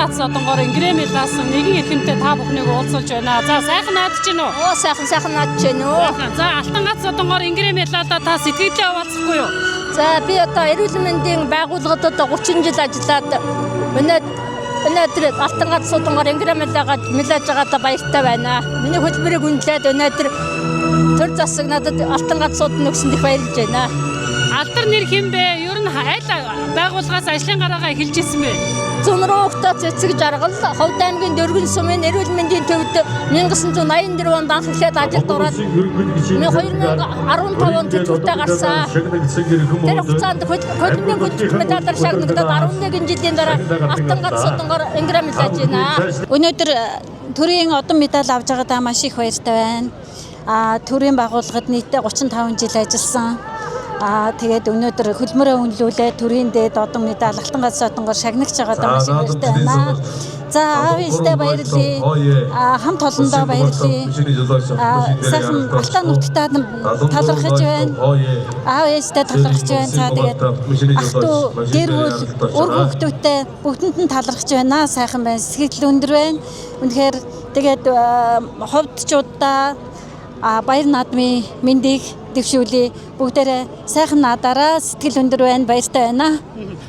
гац одонгоор ингрэмэлаасан нэгэн эрхэмтэй та бүхнийг уулзуулж байна. За сайхан наадж гин үү? Оо сайхан наадж байна уу? За алтан гац одонгоор ингрэмэлаалаа та сэтгэлдээ хаваацахгүй юу? За би одоо эрүүл мэндийн байгууллагад 30 жил ажиллаад өнөөдөр алтан гац одонгоор ингрэмэлаагаад мэлээж байгаадаа баяртай байна. Миний хөтөлбөрийг үнэлээд өнөөдөр төр засаг надад алтан гац одон өгсөнд их баярлж байна. Алдар нэр хэм бэ? Ер нь аль байгууллагаас ажлын гараагаа эхэлж исэн бэ? Зунруугта цэцэг жаргал Ховд аймгийн Дөргөн сумын эрүүл мэндийн төвд 1984 онд анх эхлээд ажилд ороод 2015 онд төвтэй гарсан. Тэр хугацаанд хөдөлмөрийн хөдөлгөөн медалаар шагнагдаад 11 жилийн дараа алтан гац одонгоор ингрэмэлж байна. Өнөөдөр төрийн одон медаль авч байгаадаа маш их баяртай байна. Төрийн байгууллагад нийтдээ 35 жил ажилласан. Тэгээд өнөөдөр хөлмөрөө үнэлүүлээд төрийн дээд одон медаль алтан гац одонгоор шагнагч байгаадаа маш их баяртай байна. За аав ээжтэй баярлалаа. Хамт олондоо баярлалаа. Сайхан алтан нутагтаа талархаж байна. Аав ээжтэй талархаж байна. За тэгээд ах トゥ гэр бүл үр хүүхдүүдтэй бүгдэнд нь талархаж байна. Сайхан байна. Сэтгэл өндөр байна. Үнэхээр тэгээд ховдчуудаа баяр наадмын мэндийг дэвшүүлээ. Бүгдээрээ сайхан наадаараа сэтгэл өндөр байна, баяртай байна.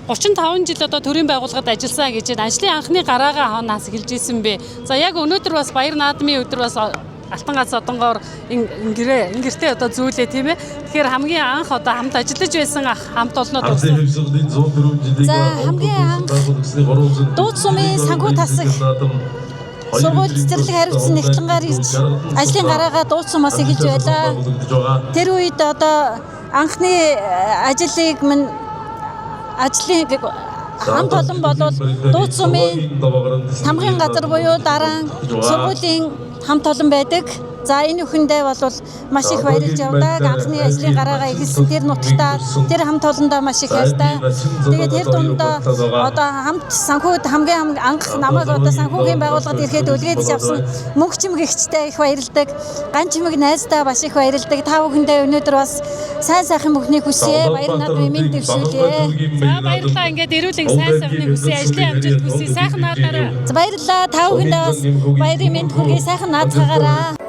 35 жил одоо төрийн байгууллагад ажилласан гэж байна. Ажлын анхны гараагаа хаанаас эхэлж исэн бэ? За яг өнөөдөр бас баяр наадмын өдөр бас алтан гац одонгоор ингэртэй одоо зүүлээ тийм ээ. Тэгэхээр хамгийн анх одоо хамт ажиллаж байсан хамт олнод өгсөн. За хамгийн анх дууд сумын санхүү тасаг сургууль цэцэрлэг хариуцсан нэгтлэнгаар ирж ажлын гараагаа дууд сумаас эхэлж байлаа. Тэр үед одоо анхны ажлын хамт олон болвол дууд сумын тамгын газар буюу дараа сургуулийн хамт олон байдаг. За энэ бүхэндээ бол маш их баярлж явдаг. Анхны ажлын гараагаа эхэлсэн тэр нутагтаа тэр хамт олондоо маш их хайртай. Тэгээд тэр дундаа одоо хамт санхүүд хамгийн анх намайг одоо санхүүгийн байгууллагад ирэхэд үлгээж авсан мөнх чимэг ихчтэй их баярлдаг. Ган чимэг найздаа маш их баярлдаг. Та бүхэндээ өнөөдөр бас сайхан бүхнийг хүсье. Баяр наадмын мэнд дэвшүүлье. За баярлалаа. Ингээд эрүүлэн сайхныг хүсье. Ажлын амжилт хүсье. Сайхан наадаарай. За баярлалаа. Та бүхэндээ бас баярын мэнд хүргэе. Сайхан наацгаагаараа.